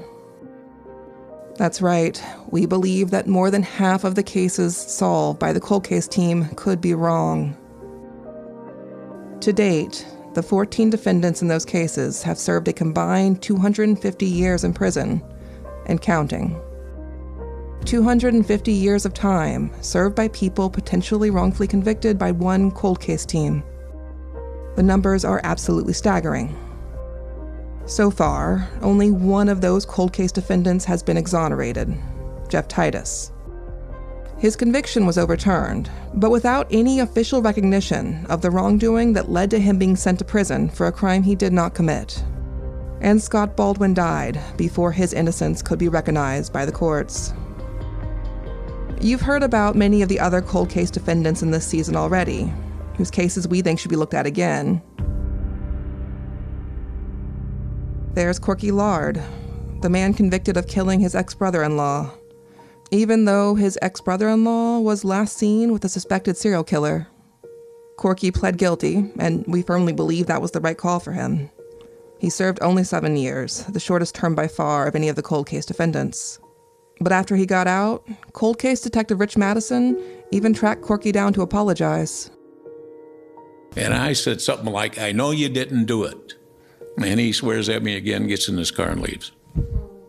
That's right, we believe that more than half of the cases solved by the cold case team could be wrong. To date, the 14 defendants in those cases have served a combined 250 years in prison, and counting. 250 years of time served by people potentially wrongfully convicted by one cold case team. The numbers are absolutely staggering. So far, only one of those cold case defendants has been exonerated, Jeff Titus. His conviction was overturned, but without any official recognition of the wrongdoing that led to him being sent to prison for a crime he did not commit. And Scott Baldwin died before his innocence could be recognized by the courts. You've heard about many of the other cold case defendants in this season already, whose cases we think should be looked at again. There's Corky Lard, the man convicted of killing his ex-brother-in-law, even though his ex-brother-in-law was last seen with a suspected serial killer. Corky pled guilty, and we firmly believe that was the right call for him. He served only 7 years, the shortest term by far of any of the cold case defendants. But after he got out, cold case detective Rich Madison even tracked Corky down to apologize. And I said something like, I know you didn't do it. And he swears at me again, gets in his car and leaves.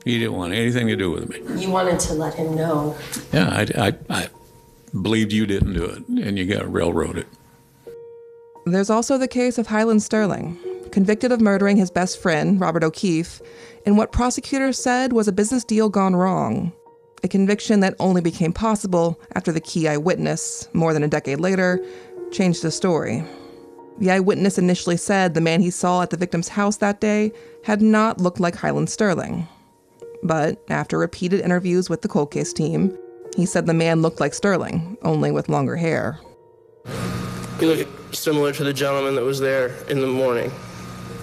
He didn't want anything to do with me. You wanted to let him know. Yeah, I believed you didn't do it, and you got railroaded. There's also the case of Highland Sterling, convicted of murdering his best friend, Robert O'Keefe, in what prosecutors said was a business deal gone wrong. A conviction that only became possible after the key eyewitness, more than a decade later, changed the story. The eyewitness initially said the man he saw at the victim's house that day had not looked like Highland Sterling. But after repeated interviews with the cold case team, he said the man looked like Sterling, only with longer hair. You look at similar to the gentleman that was there in the morning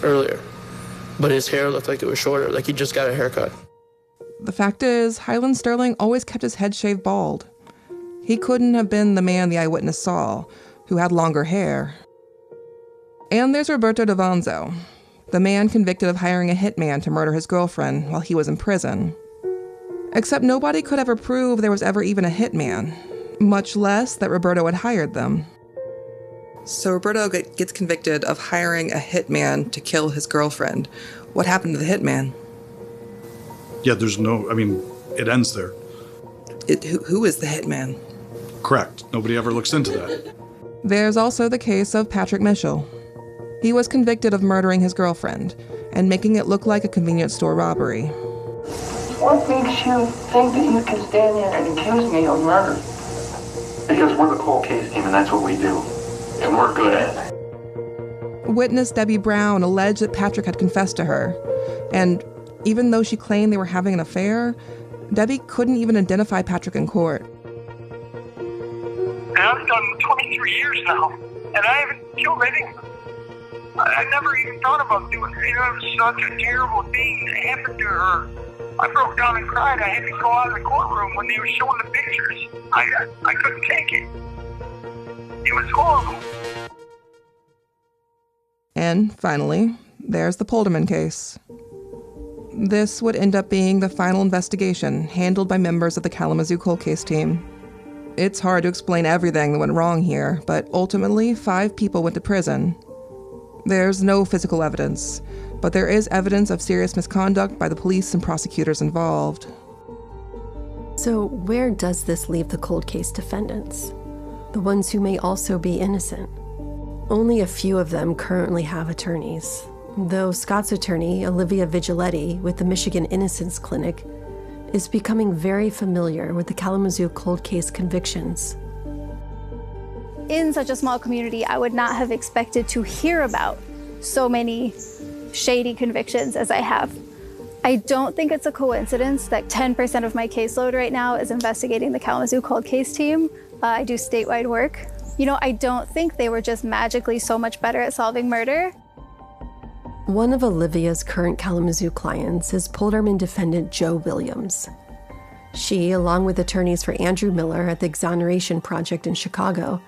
earlier. But his hair looked like it was shorter, like he just got a haircut. The fact is, Highland Sterling always kept his head shaved bald. He couldn't have been the man the eyewitness saw, who had longer hair. And there's Roberto Davanzo, the man convicted of hiring a hitman to murder his girlfriend while he was in prison. Except nobody could ever prove there was ever even a hitman, much less that Roberto had hired them. So Roberto gets convicted of hiring a hitman to kill his girlfriend. What happened to the hitman? Yeah, it ends there. Who is the hitman? Correct. Nobody ever looks into that. There's also the case of Patrick Mitchell. He was convicted of murdering his girlfriend and making it look like a convenience store robbery. What makes you think that you can stand here and accuse me of murder? Because we're the cold case team and that's what we do. And we're good at it. Witness Debbie Brown alleged that Patrick had confessed to her. And even though she claimed they were having an affair, Debbie couldn't even identify Patrick in court. And I've done 23 years now, and I haven't killed anyone. I never even thought about doing it. It was such a terrible thing that happened to her. I broke down and cried. I had to go out of the courtroom when they were showing the pictures. I couldn't take it. It was horrible. And finally, there's the Polderman case. This would end up being the final investigation handled by members of the Kalamazoo cold case team. It's hard to explain everything that went wrong here, but ultimately 5 people went to prison. There's no physical evidence, but there is evidence of serious misconduct by the police and prosecutors involved. So where does this leave the cold case defendants? The ones who may also be innocent? Only a few of them currently have attorneys, though Scott's attorney, Olivia Vigiletti, with the Michigan Innocence Clinic, is becoming very familiar with the Kalamazoo cold case convictions. In such a small community, I would not have expected to hear about so many shady convictions as I have. I don't think it's a coincidence that 10% of my caseload right now is investigating the Kalamazoo cold case team. I do statewide work. I don't think they were just magically so much better at solving murder. One of Olivia's current Kalamazoo clients is Polderman defendant Joe Williams. She, along with attorneys for Andrew Miller at the Exoneration Project in Chicago,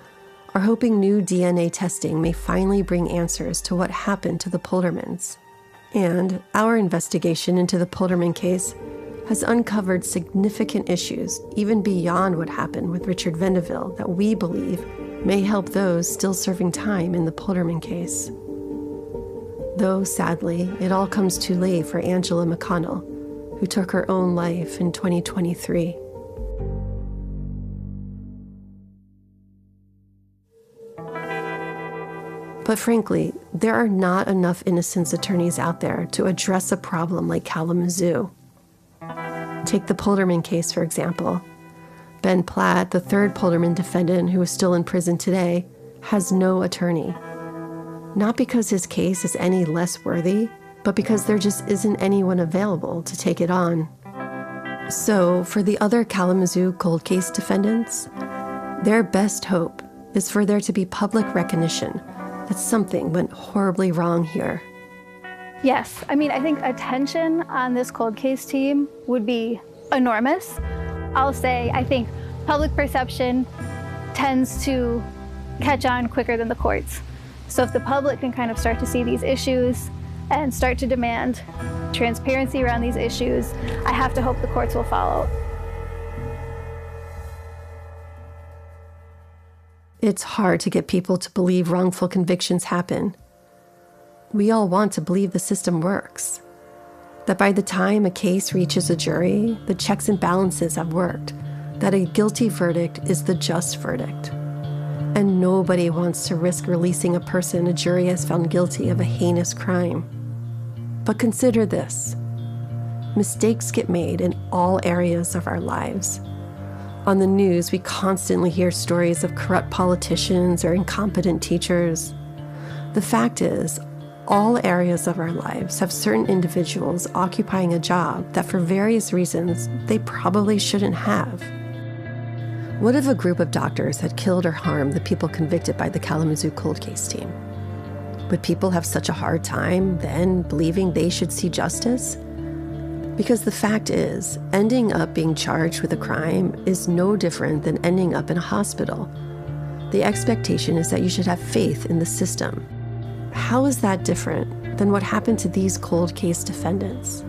are hoping new DNA testing may finally bring answers to what happened to the Poldermans. And our investigation into the Polderman case has uncovered significant issues, even beyond what happened with Richard Vendeville, that we believe may help those still serving time in the Polderman case. Though, sadly, it all comes too late for Angela McConnell, who took her own life in 2023. But frankly, there are not enough innocence attorneys out there to address a problem like Kalamazoo. Take the Polderman case, for example. Ben Platt, the third Polderman defendant who is still in prison today, has no attorney. Not because his case is any less worthy, but because there just isn't anyone available to take it on. So, for the other Kalamazoo cold case defendants, their best hope is for there to be public recognition that something went horribly wrong here. Yes, I think attention on this cold case team would be enormous. I'll say I think public perception tends to catch on quicker than the courts. So if the public can kind of start to see these issues and start to demand transparency around these issues, I have to hope the courts will follow. It's hard to get people to believe wrongful convictions happen. We all want to believe the system works, that by the time a case reaches a jury, the checks and balances have worked, that a guilty verdict is the just verdict. And nobody wants to risk releasing a person a jury has found guilty of a heinous crime. But consider this. Mistakes get made in all areas of our lives. On the news, we constantly hear stories of corrupt politicians or incompetent teachers. The fact is, all areas of our lives have certain individuals occupying a job that for various reasons they probably shouldn't have. What if a group of doctors had killed or harmed the people convicted by the Kalamazoo cold case team? Would people have such a hard time then believing they should see justice? Because the fact is, ending up being charged with a crime is no different than ending up in a hospital. The expectation is that you should have faith in the system. How is that different than what happened to these cold case defendants?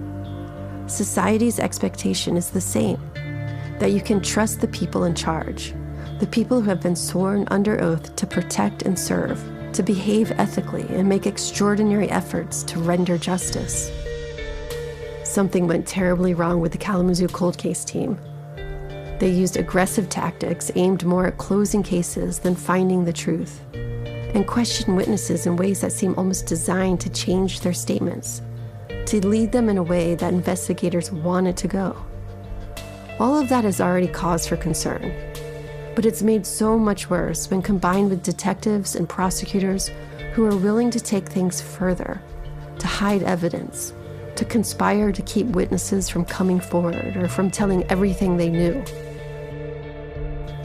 Society's expectation is the same, that you can trust the people in charge, the people who have been sworn under oath to protect and serve, to behave ethically and make extraordinary efforts to render justice. Something went terribly wrong with the Kalamazoo cold case team. They used aggressive tactics aimed more at closing cases than finding the truth, and questioned witnesses in ways that seem almost designed to change their statements, to lead them in a way that investigators wanted to go. All of that is already cause for concern, but it's made so much worse when combined with detectives and prosecutors who are willing to take things further, to hide evidence, to conspire to keep witnesses from coming forward or from telling everything they knew.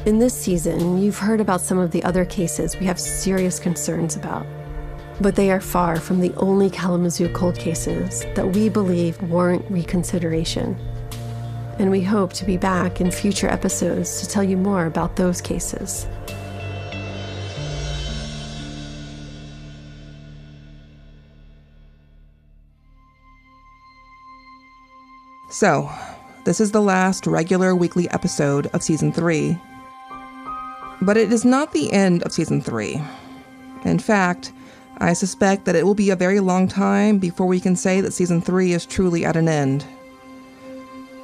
In this season, you've heard about some of the other cases we have serious concerns about, but they are far from the only Kalamazoo cold cases that we believe warrant reconsideration. And we hope to be back in future episodes to tell you more about those cases. So, this is the last regular weekly episode of Season 3. But it is not the end of Season 3. In fact, I suspect that it will be a very long time before we can say that Season 3 is truly at an end.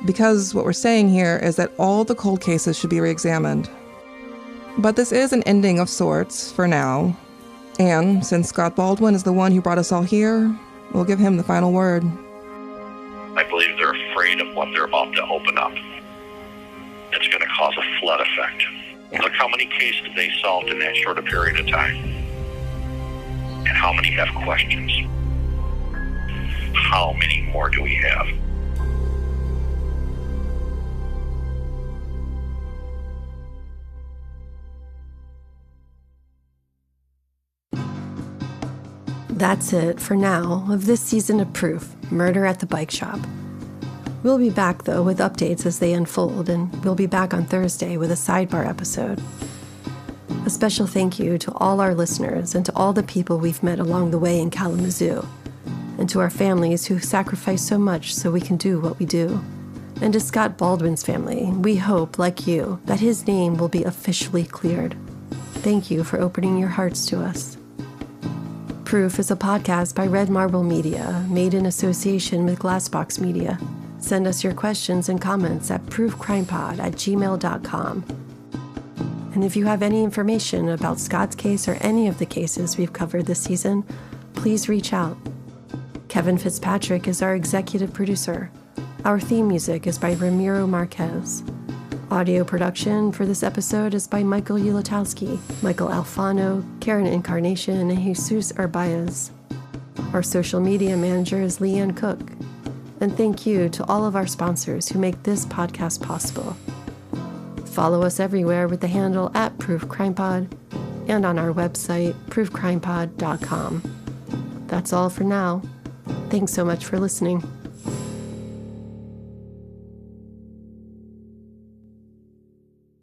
Because what we're saying here is that all the cold cases should be re-examined. But this is an ending of sorts, for now. And since Scott Baldwin is the one who brought us all here, we'll give him the final word. I believe they're afraid of what they're about to open up. It's going to cause a flood effect. Yeah. Look how many cases they solved in that short a period of time. And how many have questions? How many more do we have? That's it for now of this season of Proof, Murder at the Bikeshop. We'll be back, though, with updates as they unfold, and we'll be back on Thursday with a sidebar episode. A special thank you to all our listeners and to all the people we've met along the way in Kalamazoo, and to our families who sacrifice so much so we can do what we do. And to Scott Baldwin's family, we hope, like you, that his name will be officially cleared. Thank you for opening your hearts to us. Proof is a podcast by Red Marble Media, made in association with Glassbox Media. Send us your questions and comments at proofcrimepod@gmail.com. And if you have any information about Scott's case or any of the cases we've covered this season, please reach out. Kevin Fitzpatrick is our executive producer. Our theme music is by Ramiro Marquez. Audio production for this episode is by Michael Ulatowski, Michael Alfano, Karen Incarnation, and Jesus Urbaez. Our social media manager is Leanne Cook. And thank you to all of our sponsors who make this podcast possible. Follow us everywhere with the handle @ProofCrimePod and on our website, proofcrimepod.com. That's all for now. Thanks so much for listening.